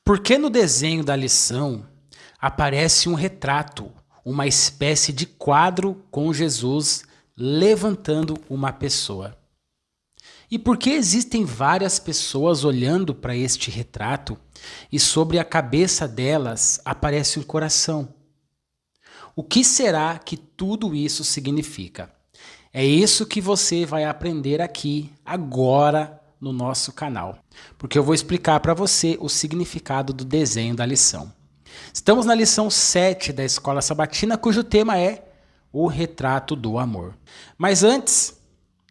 Porque no desenho da lição aparece um retrato, uma espécie de quadro com Jesus levantando uma pessoa. E por que existem várias pessoas olhando para este retrato e sobre a cabeça delas aparece um coração? O que será que tudo isso significa? É isso que você vai aprender aqui, agora, no nosso canal. Porque eu vou explicar para você o significado do desenho da lição. Estamos na lição 7 da Escola Sabatina, cujo tema é o retrato do amor. Mas antes,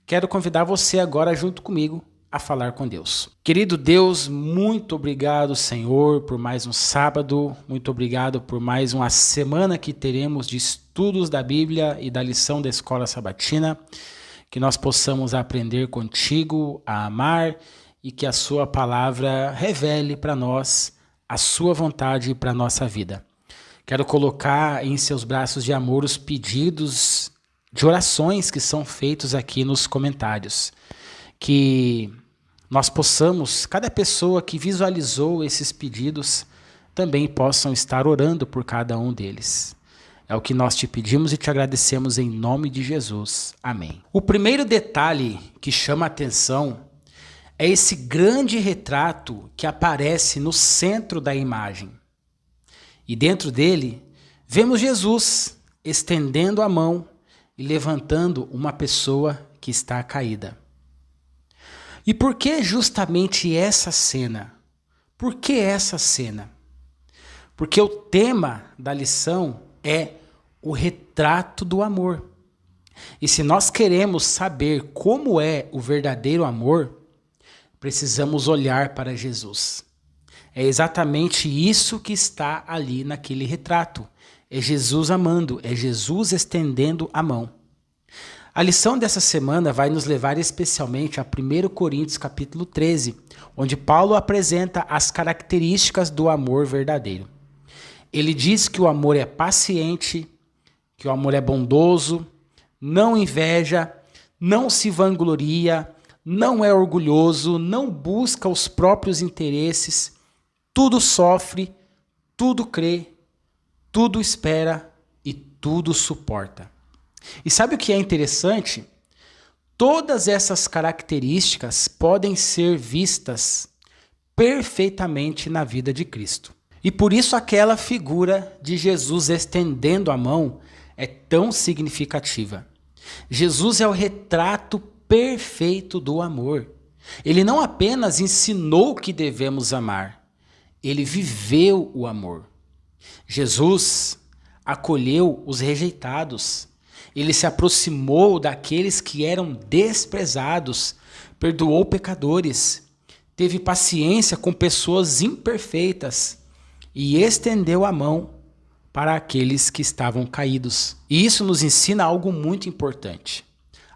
quero convidar você agora junto comigo a falar com Deus. Querido Deus, muito obrigado, Senhor, por mais um sábado. Muito obrigado por mais uma semana que teremos de estudos da Bíblia e da lição da Escola Sabatina. Que nós possamos aprender contigo a amar e que a sua palavra revele para nós a sua vontade para a nossa vida. Quero colocar em seus braços de amor os pedidos de orações que são feitos aqui nos comentários. Que nós possamos, cada pessoa que visualizou esses pedidos, também possam estar orando por cada um deles. É o que nós te pedimos e te agradecemos em nome de Jesus. Amém. O primeiro detalhe que chama a atenção é esse grande retrato que aparece no centro da imagem. E dentro dele, vemos Jesus estendendo a mão e levantando uma pessoa que está caída. E por que justamente essa cena? Por que essa cena? Porque o tema da lição é o retrato do amor. E se nós queremos saber como é o verdadeiro amor, precisamos olhar para Jesus. É exatamente isso que está ali naquele retrato. É Jesus amando, é Jesus estendendo a mão. A lição dessa semana vai nos levar especialmente a 1 Coríntios capítulo 13, onde Paulo apresenta as características do amor verdadeiro. Ele diz que o amor é paciente, que o amor é bondoso, não inveja, não se vangloria, não é orgulhoso, não busca os próprios interesses, tudo sofre, tudo crê, tudo espera e tudo suporta. E sabe o que é interessante? Todas essas características podem ser vistas perfeitamente na vida de Cristo. E por isso aquela figura de Jesus estendendo a mão é tão significativa. Jesus é o retrato perfeito do amor. Ele não apenas ensinou que devemos amar, ele viveu o amor. Jesus acolheu os rejeitados. Ele se aproximou daqueles que eram desprezados, perdoou pecadores, teve paciência com pessoas imperfeitas e estendeu a mão para aqueles que estavam caídos. E isso nos ensina algo muito importante.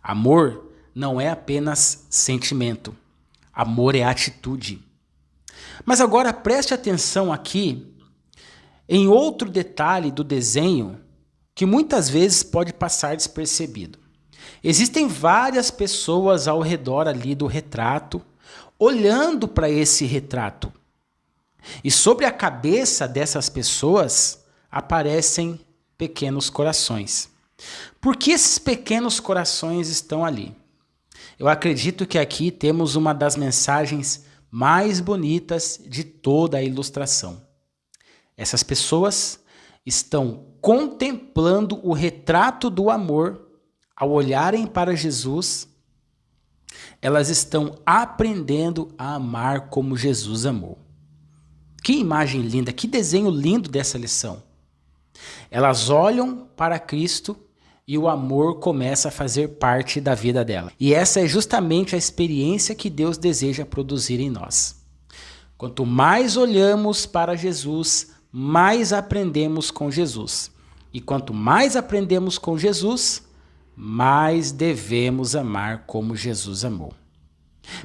Amor não é apenas sentimento. Amor é atitude. Mas agora preste atenção aqui em outro detalhe do desenho que muitas vezes pode passar despercebido. Existem várias pessoas ao redor ali do retrato, olhando para esse retrato. E sobre a cabeça dessas pessoas aparecem pequenos corações. Por que esses pequenos corações estão ali? Eu acredito que aqui temos uma das mensagens mais bonitas de toda a ilustração. Essas pessoas estão contemplando o retrato do amor. Ao olharem para Jesus, elas estão aprendendo a amar como Jesus amou. Que imagem linda, que desenho lindo dessa lição. Elas olham para Cristo e o amor começa a fazer parte da vida dela. E essa é justamente a experiência que Deus deseja produzir em nós. Quanto mais olhamos para Jesus, mais aprendemos com Jesus. E quanto mais aprendemos com Jesus, mais devemos amar como Jesus amou.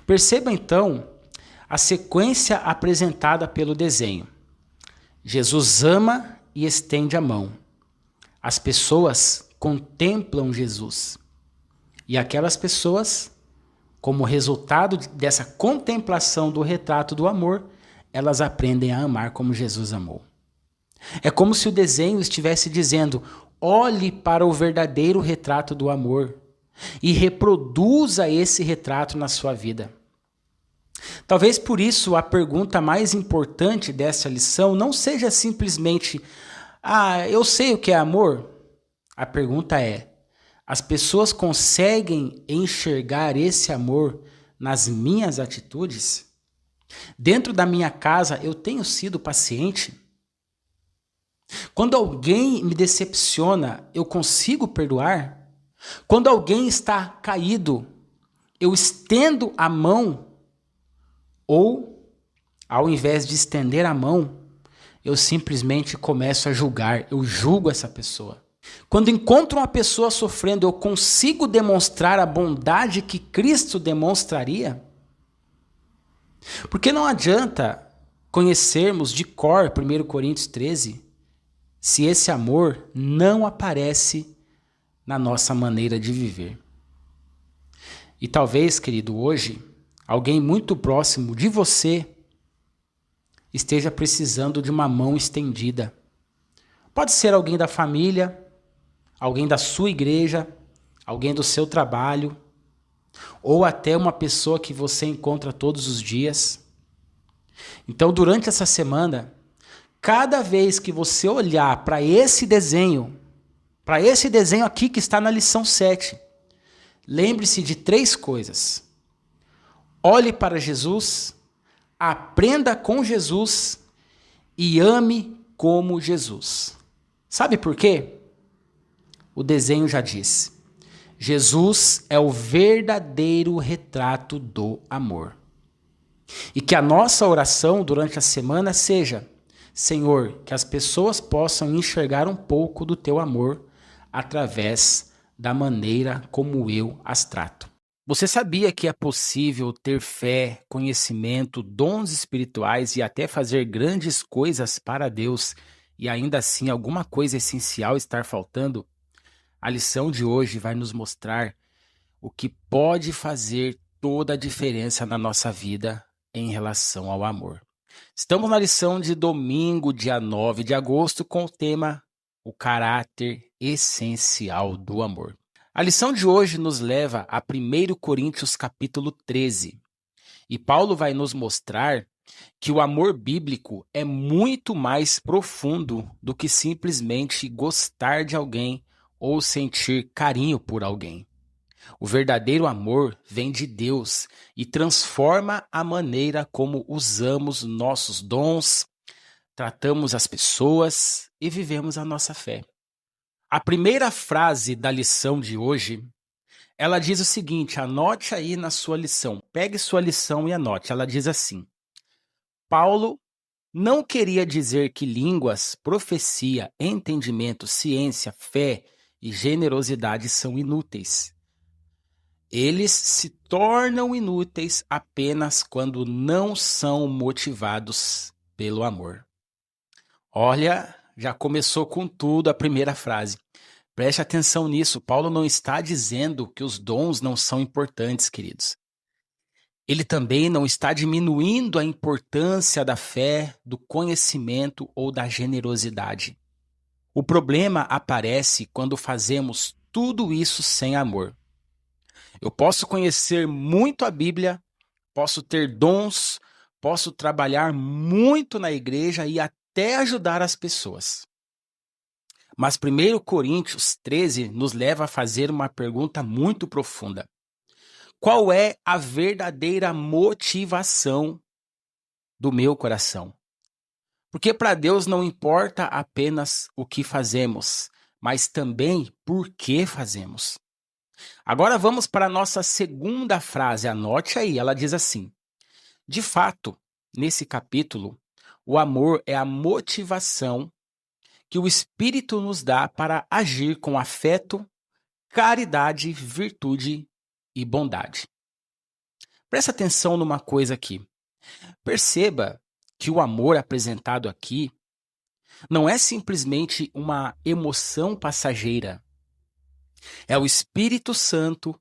Perceba então a sequência apresentada pelo desenho. Jesus ama e estende a mão. As pessoas contemplam Jesus. E aquelas pessoas, como resultado dessa contemplação do retrato do amor, elas aprendem a amar como Jesus amou. É como se o desenho estivesse dizendo: olhe para o verdadeiro retrato do amor e reproduza esse retrato na sua vida. Talvez por isso a pergunta mais importante dessa lição não seja simplesmente: eu sei o que é amor? A pergunta é: as pessoas conseguem enxergar esse amor nas minhas atitudes? Dentro da minha casa eu tenho sido paciente? Quando alguém me decepciona, eu consigo perdoar? Quando alguém está caído, eu estendo a mão? Ou, ao invés de estender a mão, eu simplesmente começo a julgar, eu julgo essa pessoa. Quando encontro uma pessoa sofrendo, eu consigo demonstrar a bondade que Cristo demonstraria? Porque não adianta conhecermos de cor 1 Coríntios 13, se esse amor não aparece na nossa maneira de viver. E talvez, querido, hoje, alguém muito próximo de você esteja precisando de uma mão estendida. Pode ser alguém da família, alguém da sua igreja, alguém do seu trabalho, ou até uma pessoa que você encontra todos os dias. Então, durante essa semana, cada vez que você olhar para esse desenho aqui que está na lição 7, lembre-se de 3 coisas. Olhe para Jesus, aprenda com Jesus e ame como Jesus. Sabe por quê? O desenho já diz: Jesus é o verdadeiro retrato do amor. E que a nossa oração durante a semana seja: Senhor, que as pessoas possam enxergar um pouco do teu amor através da maneira como eu as trato. Você sabia que é possível ter fé, conhecimento, dons espirituais e até fazer grandes coisas para Deus e ainda assim alguma coisa essencial estar faltando? A lição de hoje vai nos mostrar o que pode fazer toda a diferença na nossa vida em relação ao amor. Estamos na lição de domingo, dia 9 de agosto, com o tema O caráter essencial do amor. A lição de hoje nos leva a 1 Coríntios capítulo 13. E Paulo vai nos mostrar que o amor bíblico é muito mais profundo do que simplesmente gostar de alguém ou sentir carinho por alguém. O verdadeiro amor vem de Deus e transforma a maneira como usamos nossos dons, tratamos as pessoas e vivemos a nossa fé. A primeira frase da lição de hoje, ela diz o seguinte, anote aí na sua lição, pegue sua lição e anote. Ela diz assim: Paulo não queria dizer que línguas, profecia, entendimento, ciência, fé e generosidade são inúteis. Eles se tornam inúteis apenas quando não são motivados pelo amor. Olha, já começou com tudo a primeira frase. Preste atenção nisso. Paulo não está dizendo que os dons não são importantes, queridos. Ele também não está diminuindo a importância da fé, do conhecimento ou da generosidade. O problema aparece quando fazemos tudo isso sem amor. Eu posso conhecer muito a Bíblia, posso ter dons, posso trabalhar muito na igreja e até ajudar as pessoas. Mas 1 Coríntios 13 nos leva a fazer uma pergunta muito profunda. Qual é a verdadeira motivação do meu coração? Porque para Deus não importa apenas o que fazemos, mas também por que fazemos. Agora vamos para a nossa segunda frase, anote aí, ela diz assim: de fato, nesse capítulo, o amor é a motivação que o Espírito nos dá para agir com afeto, caridade, virtude e bondade. Presta atenção numa coisa aqui. Perceba que o amor apresentado aqui não é simplesmente uma emoção passageira. É o Espírito Santo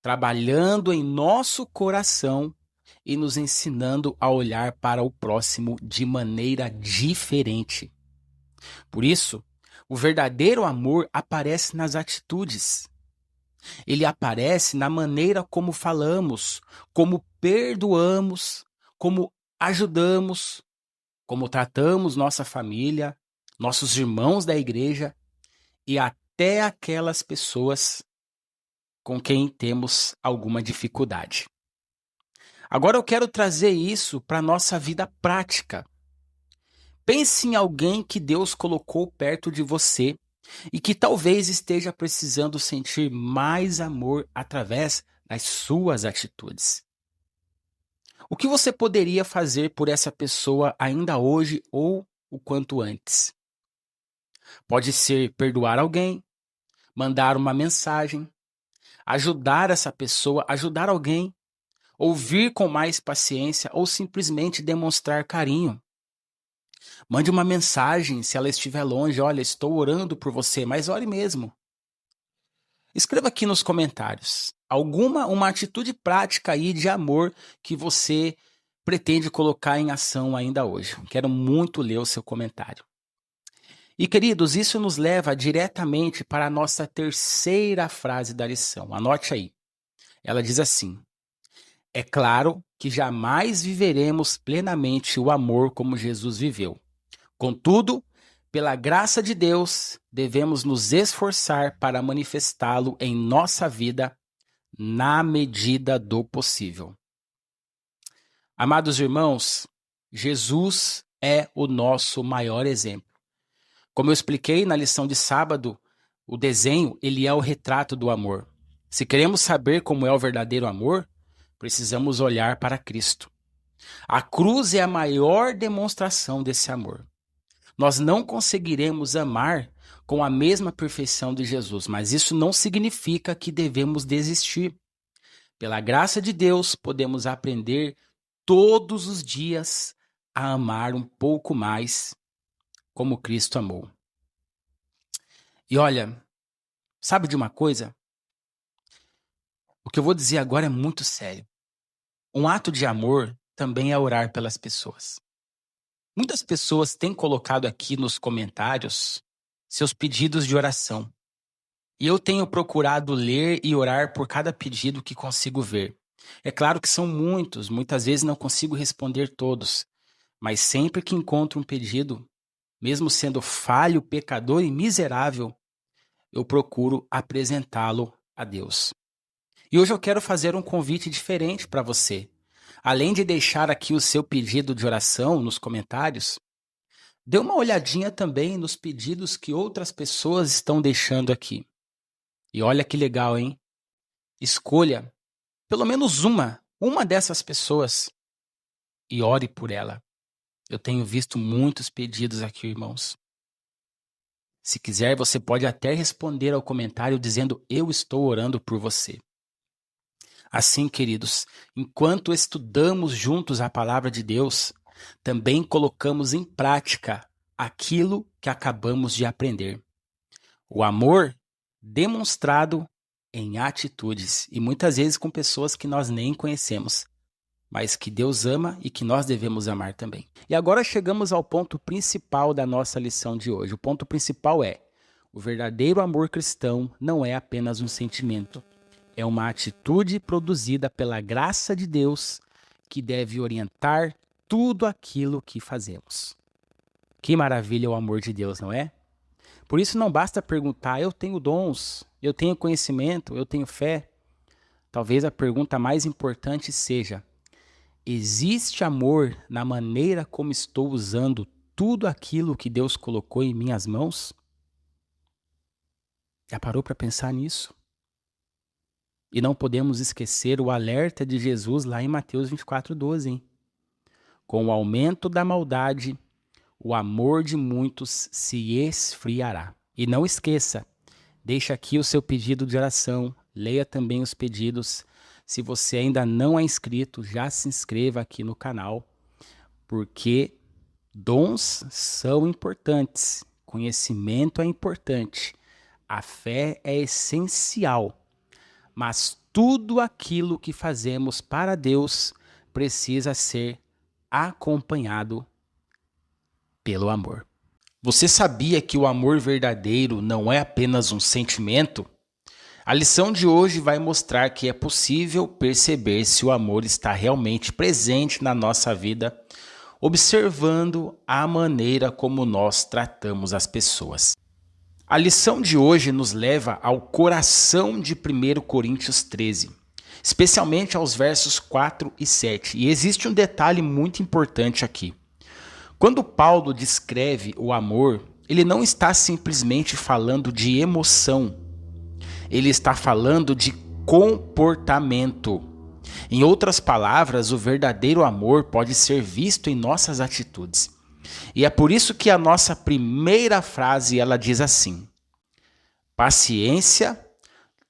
trabalhando em nosso coração e nos ensinando a olhar para o próximo de maneira diferente. Por isso, o verdadeiro amor aparece nas atitudes. Ele aparece na maneira como falamos, como perdoamos, como ajudamos, como tratamos nossa família, nossos irmãos da igreja e até aquelas pessoas com quem temos alguma dificuldade. Agora eu quero trazer isso para a nossa vida prática. Pense em alguém que Deus colocou perto de você e que talvez esteja precisando sentir mais amor através das suas atitudes. O que você poderia fazer por essa pessoa ainda hoje ou o quanto antes? Pode ser perdoar alguém, mandar uma mensagem, ajudar essa pessoa, ajudar alguém, ouvir com mais paciência ou simplesmente demonstrar carinho. Mande uma mensagem se ela estiver longe. Olha, estou orando por você, mas ore mesmo. Escreva aqui nos comentários uma atitude prática aí de amor que você pretende colocar em ação ainda hoje. Quero muito ler o seu comentário. E queridos, isso nos leva diretamente para a nossa terceira frase da lição. Anote aí. Ela diz assim: é claro que jamais viveremos plenamente o amor como Jesus viveu. Contudo, pela graça de Deus, devemos nos esforçar para manifestá-lo em nossa vida na medida do possível. Amados irmãos, Jesus é o nosso maior exemplo. Como eu expliquei na lição de sábado, o desenho, ele é o retrato do amor. Se queremos saber como é o verdadeiro amor, precisamos olhar para Cristo. A cruz é a maior demonstração desse amor. Nós não conseguiremos amar com a mesma perfeição de Jesus, mas isso não significa que devemos desistir. Pela graça de Deus, podemos aprender todos os dias a amar um pouco mais como Cristo amou. E olha, sabe de uma coisa? O que eu vou dizer agora é muito sério. Um ato de amor também é orar pelas pessoas. Muitas pessoas têm colocado aqui nos comentários seus pedidos de oração. E eu tenho procurado ler e orar por cada pedido que consigo ver. É claro que são muitos, muitas vezes não consigo responder todos, mas sempre que encontro um pedido, mesmo sendo falho, pecador e miserável, eu procuro apresentá-lo a Deus. E hoje eu quero fazer um convite diferente para você. Além de deixar aqui o seu pedido de oração nos comentários, dê uma olhadinha também nos pedidos que outras pessoas estão deixando aqui. E olha que legal, hein? Escolha pelo menos uma dessas pessoas e ore por ela. Eu tenho visto muitos pedidos aqui, irmãos. Se quiser, você pode até responder ao comentário dizendo: eu estou orando por você. Assim, queridos, enquanto estudamos juntos a palavra de Deus, também colocamos em prática aquilo que acabamos de aprender. O amor demonstrado em atitudes e muitas vezes com pessoas que nós nem conhecemos, mas que Deus ama e que nós devemos amar também. E agora chegamos ao ponto principal da nossa lição de hoje. O ponto principal é: o verdadeiro amor cristão não é apenas um sentimento. É uma atitude produzida pela graça de Deus que deve orientar tudo aquilo que fazemos. Que maravilha o amor de Deus, não é? Por isso não basta perguntar: eu tenho dons, eu tenho conhecimento, eu tenho fé. Talvez a pergunta mais importante seja: existe amor na maneira como estou usando tudo aquilo que Deus colocou em minhas mãos? Já parou para pensar nisso? E não podemos esquecer o alerta de Jesus lá em Mateus 24:12, hein? Com o aumento da maldade, o amor de muitos se esfriará. E não esqueça, deixa aqui o seu pedido de oração, leia também os pedidos. Se você ainda não é inscrito, já se inscreva aqui no canal, porque dons são importantes, conhecimento é importante, a fé é essencial. Mas tudo aquilo que fazemos para Deus precisa ser acompanhado pelo amor. Você sabia que o amor verdadeiro não é apenas um sentimento? A lição de hoje vai mostrar que é possível perceber se o amor está realmente presente na nossa vida, observando a maneira como nós tratamos as pessoas. A lição de hoje nos leva ao coração de 1 Coríntios 13, especialmente aos versos 4 e 7. E existe um detalhe muito importante aqui. Quando Paulo descreve o amor, ele não está simplesmente falando de emoção. Ele está falando de comportamento. Em outras palavras, o verdadeiro amor pode ser visto em nossas atitudes. E é por isso que a nossa primeira frase ela diz assim: paciência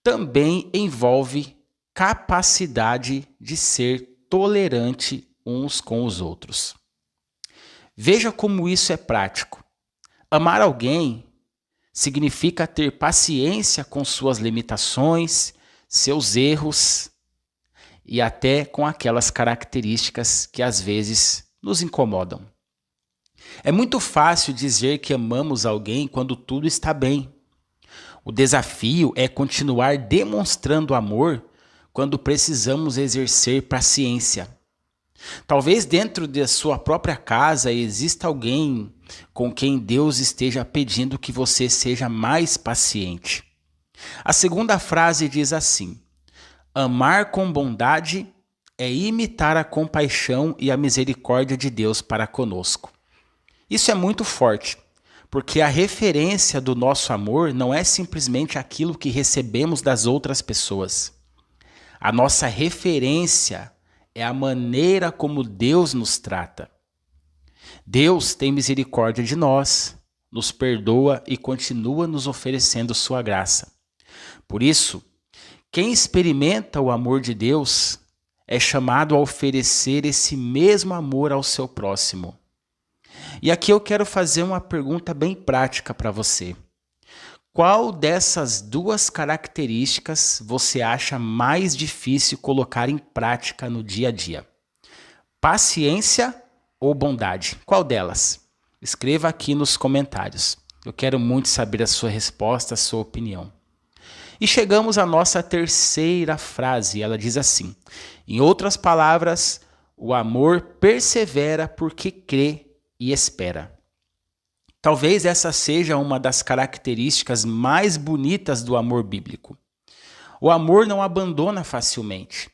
também envolve capacidade de ser tolerante uns com os outros. Veja como isso é prático. Amar alguém significa ter paciência com suas limitações, seus erros e até com aquelas características que às vezes nos incomodam. É muito fácil dizer que amamos alguém quando tudo está bem. O desafio é continuar demonstrando amor quando precisamos exercer paciência. Talvez dentro de sua própria casa exista alguém com quem Deus esteja pedindo que você seja mais paciente. A segunda frase diz assim: amar com bondade é imitar a compaixão e a misericórdia de Deus para conosco. Isso é muito forte, porque a referência do nosso amor não é simplesmente aquilo que recebemos das outras pessoas. A nossa referência é a maneira como Deus nos trata. Deus tem misericórdia de nós, nos perdoa e continua nos oferecendo sua graça. Por isso, quem experimenta o amor de Deus é chamado a oferecer esse mesmo amor ao seu próximo. E aqui eu quero fazer uma pergunta bem prática para você. Qual dessas duas características você acha mais difícil colocar em prática no dia a dia? Paciência ou bondade? Qual delas? Escreva aqui nos comentários. Eu quero muito saber a sua resposta, a sua opinião. E chegamos à nossa terceira frase. Ela diz assim: em outras palavras, o amor persevera porque crê e espera. Talvez essa seja uma das características mais bonitas do amor bíblico. O amor não abandona facilmente.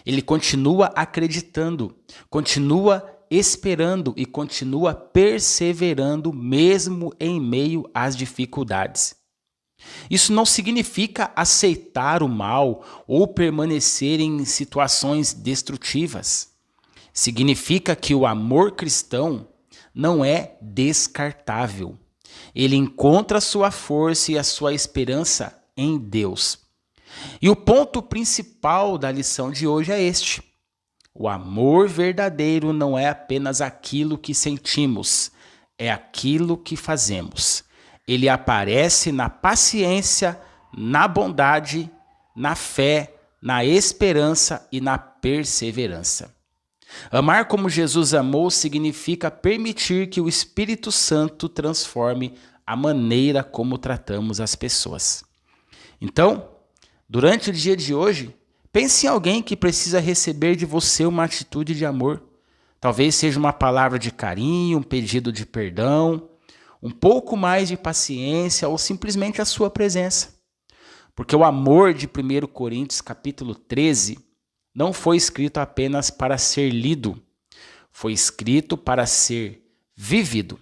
Ele continua acreditando, continua esperando e continua perseverando mesmo em meio às dificuldades. Isso não significa aceitar o mal ou permanecer em situações destrutivas. Significa que o amor cristão não é descartável. Ele encontra sua força e a sua esperança em Deus. E o ponto principal da lição de hoje é este: o amor verdadeiro não é apenas aquilo que sentimos, é aquilo que fazemos. Ele aparece na paciência, na bondade, na fé, na esperança e na perseverança. Amar como Jesus amou significa permitir que o Espírito Santo transforme a maneira como tratamos as pessoas. Então, durante o dia de hoje, pense em alguém que precisa receber de você uma atitude de amor. Talvez seja uma palavra de carinho, um pedido de perdão, um pouco mais de paciência ou simplesmente a sua presença. Porque o amor de 1 Coríntios capítulo 13 não foi escrito apenas para ser lido, foi escrito para ser vivido.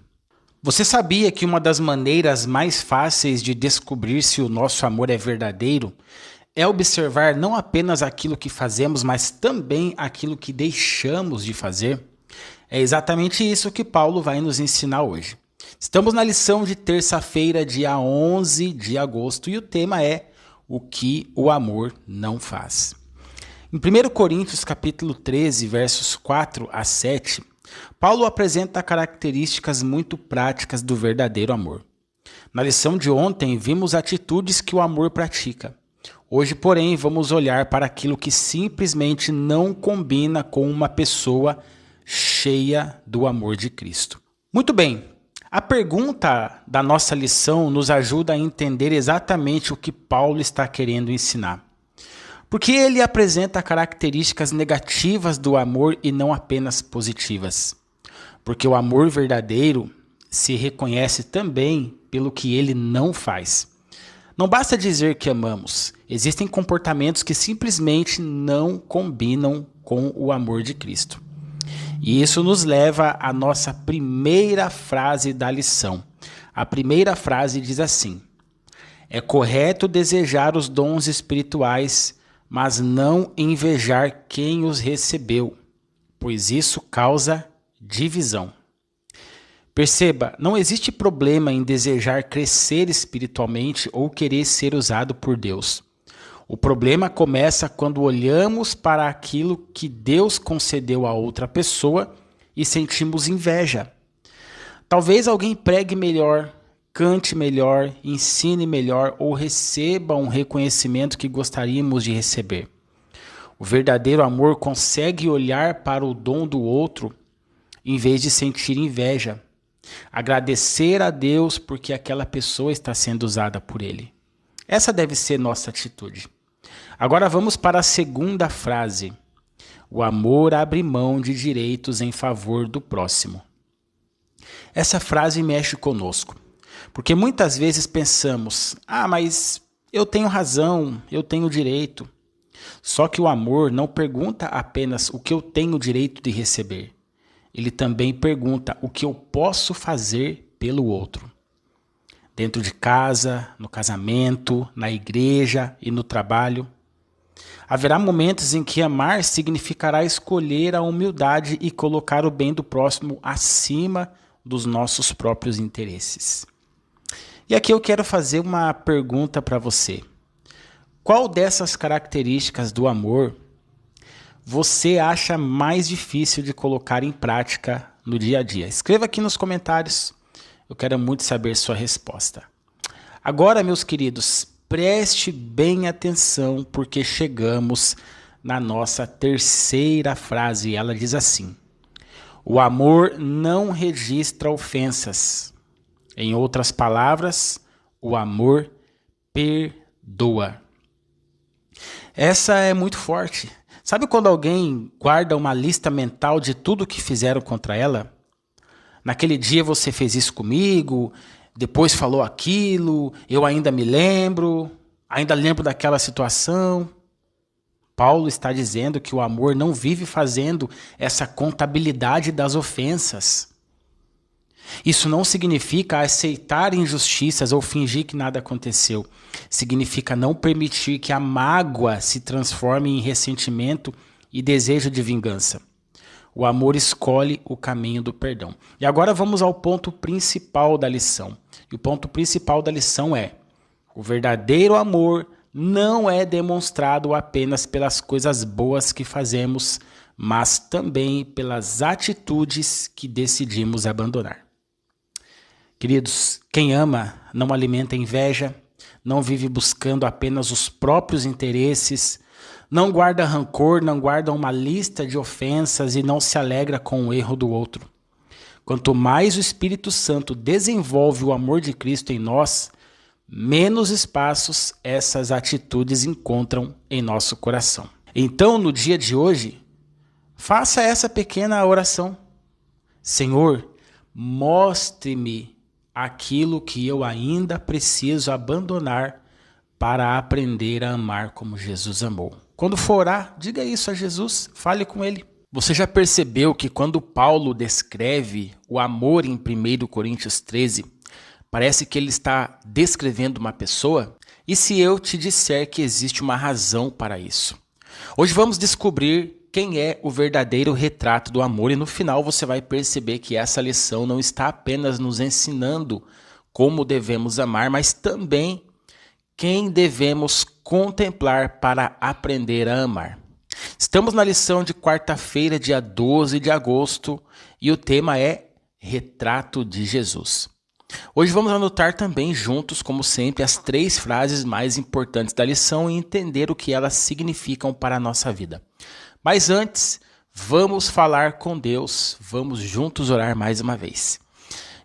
Você sabia que uma das maneiras mais fáceis de descobrir se o nosso amor é verdadeiro é observar não apenas aquilo que fazemos, mas também aquilo que deixamos de fazer? É exatamente isso que Paulo vai nos ensinar hoje. Estamos na lição de terça-feira, dia 11 de agosto, e o tema é o que o amor não faz. Em 1 Coríntios capítulo 13, versos 4 a 7, Paulo apresenta características muito práticas do verdadeiro amor. Na lição de ontem, vimos atitudes que o amor pratica. Hoje, porém, vamos olhar para aquilo que simplesmente não combina com uma pessoa cheia do amor de Cristo. Muito bem, a pergunta da nossa lição nos ajuda a entender exatamente o que Paulo está querendo ensinar. Porque ele apresenta características negativas do amor e não apenas positivas. Porque o amor verdadeiro se reconhece também pelo que ele não faz. Não basta dizer que amamos. Existem comportamentos que simplesmente não combinam com o amor de Cristo. E isso nos leva à nossa primeira frase da lição. A primeira frase diz assim: é correto desejar os dons espirituais, mas não invejar quem os recebeu, pois isso causa divisão. Perceba, não existe problema em desejar crescer espiritualmente ou querer ser usado por Deus. O problema começa quando olhamos para aquilo que Deus concedeu a outra pessoa e sentimos inveja. Talvez alguém pregue melhor, cante melhor, ensine melhor ou receba um reconhecimento que gostaríamos de receber. O verdadeiro amor consegue olhar para o dom do outro em vez de sentir inveja. Agradecer a Deus porque aquela pessoa está sendo usada por Ele. Essa deve ser nossa atitude. Agora vamos para a segunda frase. O amor abre mão de direitos em favor do próximo. Essa frase mexe conosco, porque muitas vezes pensamos: mas eu tenho razão, eu tenho direito. Só que o amor não pergunta apenas o que eu tenho direito de receber. Ele também pergunta o que eu posso fazer pelo outro. Dentro de casa, no casamento, na igreja e no trabalho. Haverá momentos em que amar significará escolher a humildade e colocar o bem do próximo acima dos nossos próprios interesses. E aqui eu quero fazer uma pergunta para você. Qual dessas características do amor você acha mais difícil de colocar em prática no dia a dia? Escreva aqui nos comentários. Eu quero muito saber sua resposta. Agora, meus queridos, preste bem atenção porque chegamos na nossa terceira frase. Ela diz assim: o amor não registra ofensas. Em outras palavras, o amor perdoa. Essa é muito forte. Sabe quando alguém guarda uma lista mental de tudo que fizeram contra ela? Naquele dia você fez isso comigo, depois falou aquilo, eu ainda me lembro, ainda lembro daquela situação. Paulo está dizendo que o amor não vive fazendo essa contabilidade das ofensas. Isso não significa aceitar injustiças ou fingir que nada aconteceu. Significa não permitir que a mágoa se transforme em ressentimento e desejo de vingança. O amor escolhe o caminho do perdão. E agora vamos ao ponto principal da lição. E o ponto principal da lição é: o verdadeiro amor não é demonstrado apenas pelas coisas boas que fazemos, mas também pelas atitudes que decidimos abandonar. Queridos, quem ama não alimenta inveja, não vive buscando apenas os próprios interesses, não guarda rancor, não guarda uma lista de ofensas e não se alegra com o erro do outro. Quanto mais o Espírito Santo desenvolve o amor de Cristo em nós, menos espaços essas atitudes encontram em nosso coração. Então, no dia de hoje, faça essa pequena oração. Senhor, mostre-me aquilo que eu ainda preciso abandonar para aprender a amar como Jesus amou. Quando for orar, diga isso a Jesus, fale com Ele. Você já percebeu que quando Paulo descreve o amor em 1 Coríntios 13, parece que ele está descrevendo uma pessoa? E se eu te disser que existe uma razão para isso? Hoje vamos descobrir quem é o verdadeiro retrato do amor e no final você vai perceber que essa lição não está apenas nos ensinando como devemos amar, mas também quem devemos contemplar para aprender a amar. Estamos na lição de quarta-feira, dia 12 de agosto, e o tema é Retrato de Jesus. Hoje vamos anotar também juntos, como sempre, as 3 frases mais importantes da lição e entender o que elas significam para a nossa vida. Mas antes, vamos falar com Deus, vamos juntos orar mais uma vez.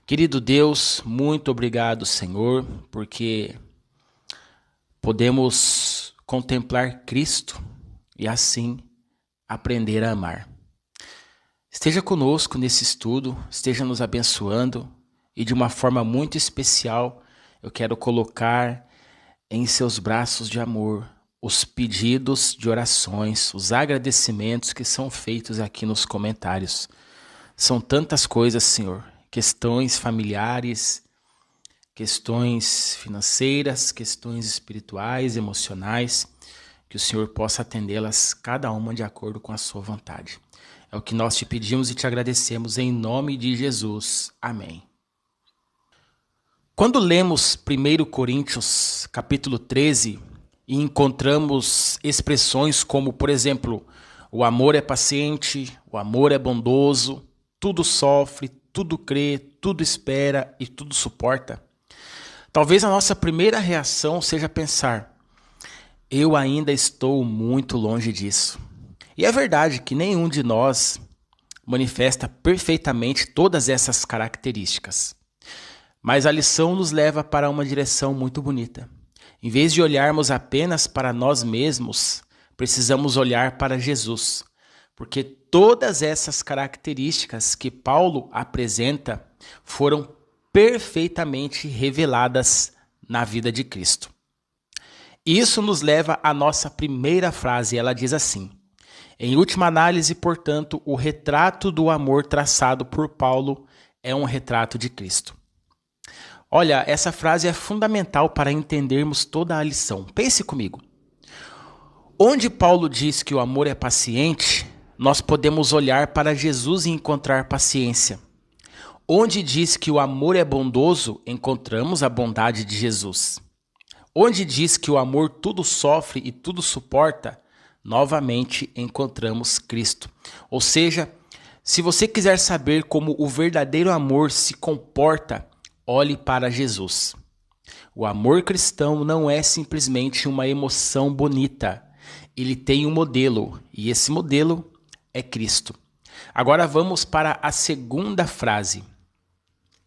Querido Deus, muito obrigado, Senhor, porque podemos contemplar Cristo e assim aprender a amar. Esteja conosco nesse estudo, esteja nos abençoando e de uma forma muito especial eu quero colocar em seus braços de amor os pedidos de orações, os agradecimentos que são feitos aqui nos comentários. São tantas coisas, Senhor, questões familiares, questões financeiras, questões espirituais, emocionais, que o Senhor possa atendê-las cada uma de acordo com a sua vontade. É o que nós te pedimos e te agradecemos em nome de Jesus. Amém. Quando lemos 1 Coríntios capítulo 13 e encontramos expressões como, por exemplo, o amor é paciente, o amor é bondoso, tudo sofre, tudo crê, tudo espera e tudo suporta, talvez a nossa primeira reação seja pensar: eu ainda estou muito longe disso. E é verdade que nenhum de nós manifesta perfeitamente todas essas características. Mas a lição nos leva para uma direção muito bonita. Em vez de olharmos apenas para nós mesmos, precisamos olhar para Jesus. Porque todas essas características que Paulo apresenta foram perfeitamente reveladas na vida de Cristo. Isso nos leva à nossa primeira frase. Ela diz assim: em última análise, portanto, o retrato do amor traçado por Paulo é um retrato de Cristo. Olha, essa frase é fundamental para entendermos toda a lição. Pense comigo. Onde Paulo diz que o amor é paciente, nós podemos olhar para Jesus e encontrar paciência. Onde diz que o amor é bondoso, encontramos a bondade de Jesus. Onde diz que o amor tudo sofre e tudo suporta, novamente encontramos Cristo. Ou seja, se você quiser saber como o verdadeiro amor se comporta, olhe para Jesus. O amor cristão não é simplesmente uma emoção bonita. Ele tem um modelo, e esse modelo é Cristo. Agora vamos para a segunda frase.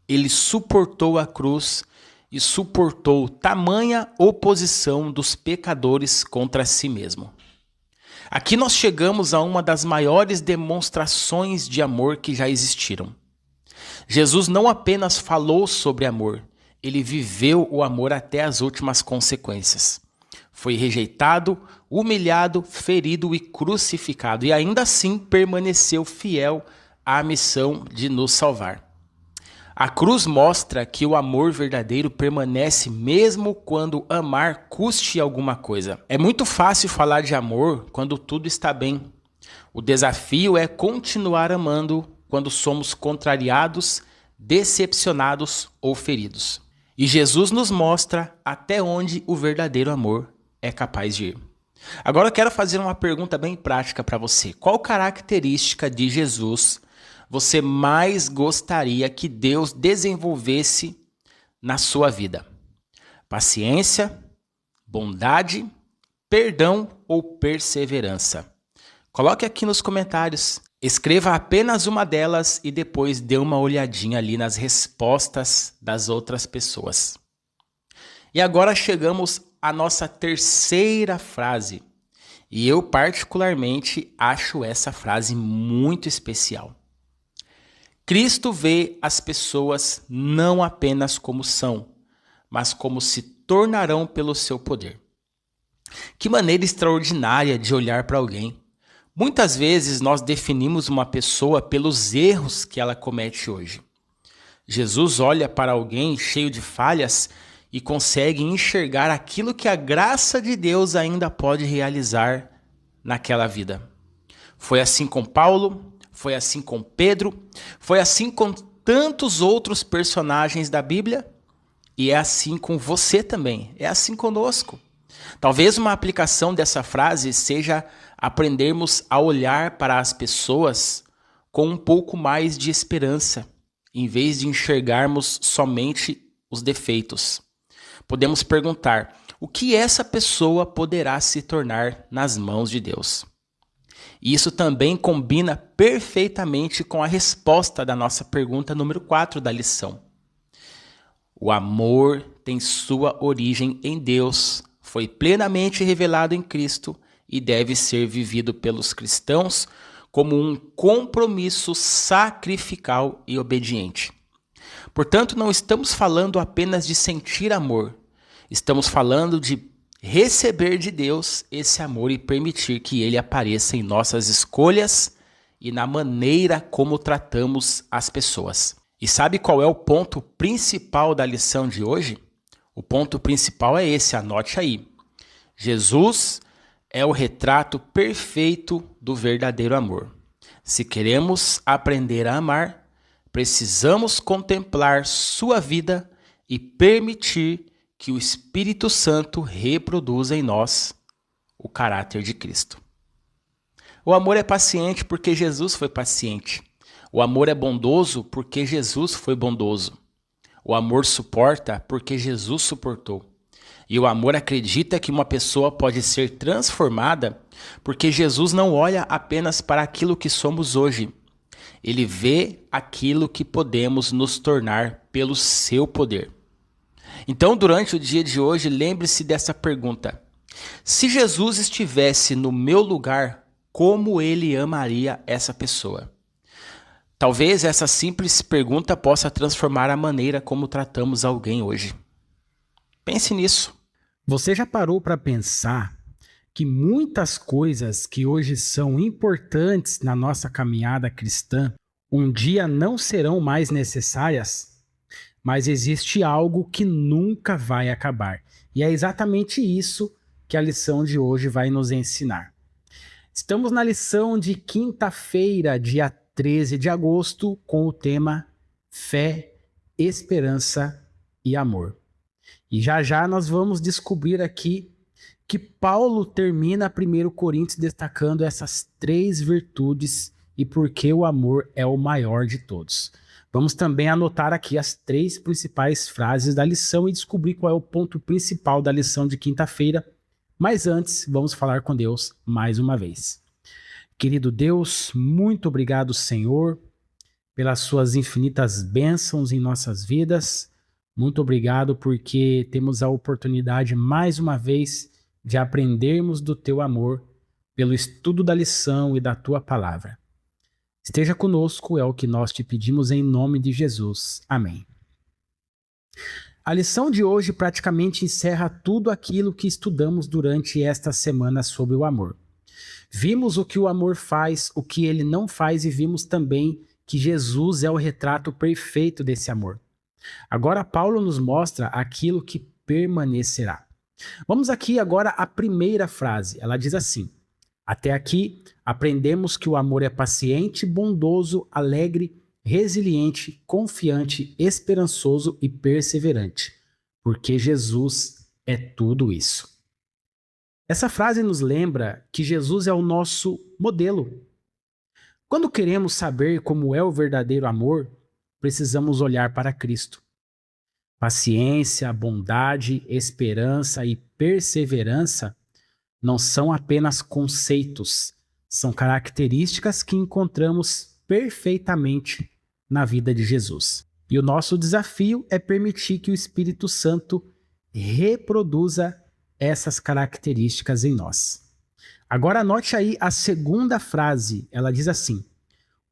Ele suportou a cruz e suportou tamanha oposição dos pecadores contra si mesmo. Aqui nós chegamos a uma das maiores demonstrações de amor que já existiram. Jesus não apenas falou sobre amor, ele viveu o amor até as últimas consequências. Foi rejeitado, humilhado, ferido e crucificado, e ainda assim permaneceu fiel à missão de nos salvar. A cruz mostra que o amor verdadeiro permanece mesmo quando amar custe alguma coisa. É muito fácil falar de amor quando tudo está bem. O desafio é continuar amando quando somos contrariados, decepcionados ou feridos. E Jesus nos mostra até onde o verdadeiro amor é capaz de ir. Agora eu quero fazer uma pergunta bem prática para você. Qual característica de Jesus você mais gostaria que Deus desenvolvesse na sua vida? Paciência, bondade, perdão ou perseverança? Coloque aqui nos comentários. Escreva apenas uma delas e depois dê uma olhadinha ali nas respostas das outras pessoas. E agora chegamos à nossa terceira frase. E eu particularmente acho essa frase muito especial. Cristo vê as pessoas não apenas como são, mas como se tornarão pelo seu poder. Que maneira extraordinária de olhar para alguém. Muitas vezes nós definimos uma pessoa pelos erros que ela comete hoje. Jesus olha para alguém cheio de falhas e consegue enxergar aquilo que a graça de Deus ainda pode realizar naquela vida. Foi assim com Paulo, foi assim com Pedro, foi assim com tantos outros personagens da Bíblia e é assim com você também, é assim conosco. Talvez uma aplicação dessa frase seja aprendermos a olhar para as pessoas com um pouco mais de esperança em vez de enxergarmos somente os defeitos. Podemos perguntar: o que essa pessoa poderá se tornar nas mãos de Deus? E isso também combina perfeitamente com a resposta da nossa pergunta número 4 da lição. O amor tem sua origem em Deus, foi plenamente revelado em Cristo e deve ser vivido pelos cristãos como um compromisso sacrificial e obediente. Portanto, não estamos falando apenas de sentir amor, estamos falando de receber de Deus esse amor e permitir que ele apareça em nossas escolhas e na maneira como tratamos as pessoas. E sabe qual é o ponto principal da lição de hoje? O ponto principal é esse, anote aí. Jesus é o retrato perfeito do verdadeiro amor. Se queremos aprender a amar, precisamos contemplar sua vida e permitir que o Espírito Santo reproduza em nós o caráter de Cristo. O amor é paciente porque Jesus foi paciente. O amor é bondoso porque Jesus foi bondoso. O amor suporta porque Jesus suportou. E o amor acredita que uma pessoa pode ser transformada porque Jesus não olha apenas para aquilo que somos hoje. Ele vê aquilo que podemos nos tornar pelo seu poder. Então, durante o dia de hoje, lembre-se dessa pergunta. Se Jesus estivesse no meu lugar, como ele amaria essa pessoa? Talvez essa simples pergunta possa transformar a maneira como tratamos alguém hoje. Pense nisso. Você já parou para pensar que muitas coisas que hoje são importantes na nossa caminhada cristã, um dia não serão mais necessárias? Mas existe algo que nunca vai acabar. E é exatamente isso que a lição de hoje vai nos ensinar. Estamos na lição de quinta-feira, dia 13 de agosto, com o tema Fé, Esperança e Amor. E já nós vamos descobrir aqui que Paulo termina 1 Coríntios destacando essas 3 virtudes e por que o amor é o maior de todos. Vamos também anotar aqui as 3 principais frases da lição e descobrir qual é o ponto principal da lição de quinta-feira. Mas antes, vamos falar com Deus mais uma vez. Querido Deus, muito obrigado, Senhor, pelas suas infinitas bênçãos em nossas vidas. Muito obrigado porque temos a oportunidade mais uma vez de aprendermos do teu amor pelo estudo da lição e da tua palavra. Esteja conosco, é o que nós te pedimos em nome de Jesus. Amém. A lição de hoje praticamente encerra tudo aquilo que estudamos durante esta semana sobre o amor. Vimos o que o amor faz, o que ele não faz e vimos também que Jesus é o retrato perfeito desse amor. Agora Paulo nos mostra aquilo que permanecerá. Vamos aqui agora à primeira frase. Ela diz assim: até aqui aprendemos que o amor é paciente, bondoso, alegre, resiliente, confiante, esperançoso e perseverante, porque Jesus é tudo isso. Essa frase nos lembra que Jesus é o nosso modelo. Quando queremos saber como é o verdadeiro amor, precisamos olhar para Cristo. Paciência, bondade, esperança e perseverança não são apenas conceitos, são características que encontramos perfeitamente na vida de Jesus. E o nosso desafio é permitir que o Espírito Santo reproduza essas características em nós. Agora anote aí a segunda frase, ela diz assim: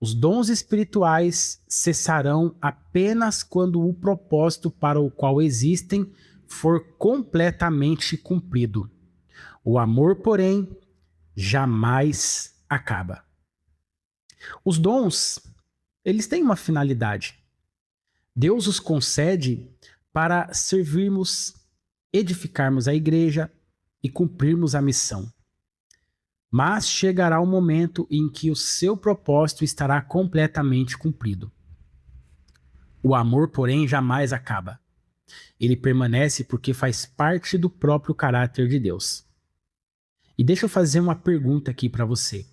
os dons espirituais cessarão apenas quando o propósito para o qual existem for completamente cumprido. O amor, porém, jamais acaba. Os dons, eles têm uma finalidade. Deus os concede para servirmos, edificarmos a igreja e cumprirmos a missão. Mas chegará o momento em que o seu propósito estará completamente cumprido. O amor, porém, jamais acaba. Ele permanece porque faz parte do próprio caráter de Deus. E deixa eu fazer uma pergunta aqui para você.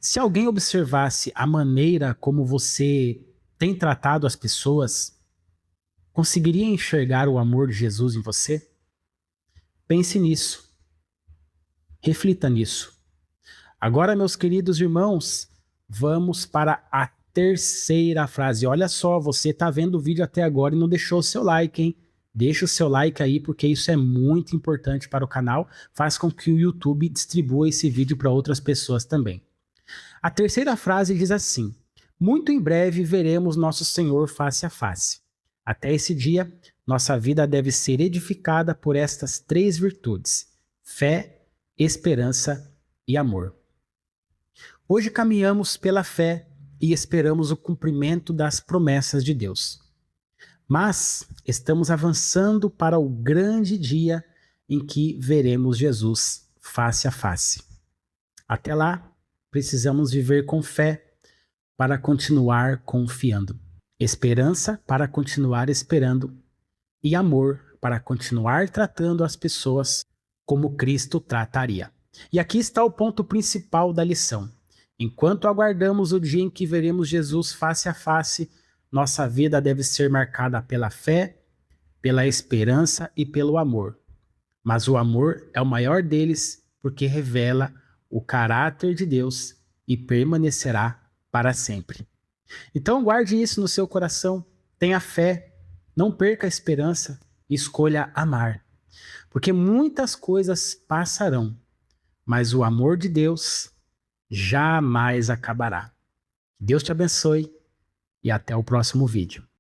Se alguém observasse a maneira como você tem tratado as pessoas, conseguiria enxergar o amor de Jesus em você? Pense nisso. Reflita nisso. Agora, meus queridos irmãos, vamos para a terceira frase. Olha só, você está vendo o vídeo até agora e não deixou o seu like, hein? Deixa o seu like aí, porque isso é muito importante para o canal. Faz com que o YouTube distribua esse vídeo para outras pessoas também. A terceira frase diz assim: muito em breve veremos nosso Senhor face a face. Até esse dia, nossa vida deve ser edificada por estas três virtudes: fé, esperança e amor. Hoje caminhamos pela fé e esperamos o cumprimento das promessas de Deus. Mas estamos avançando para o grande dia em que veremos Jesus face a face. Até lá, precisamos viver com fé para continuar confiando, esperança para continuar esperando e amor para continuar tratando as pessoas como Cristo trataria. E aqui está o ponto principal da lição. Enquanto aguardamos o dia em que veremos Jesus face a face, nossa vida deve ser marcada pela fé, pela esperança e pelo amor. Mas o amor é o maior deles porque revela o caráter de Deus e permanecerá para sempre. Então guarde isso no seu coração, tenha fé, não perca a esperança e escolha amar. Porque muitas coisas passarão, mas o amor de Deus jamais acabará. Deus te abençoe e até o próximo vídeo.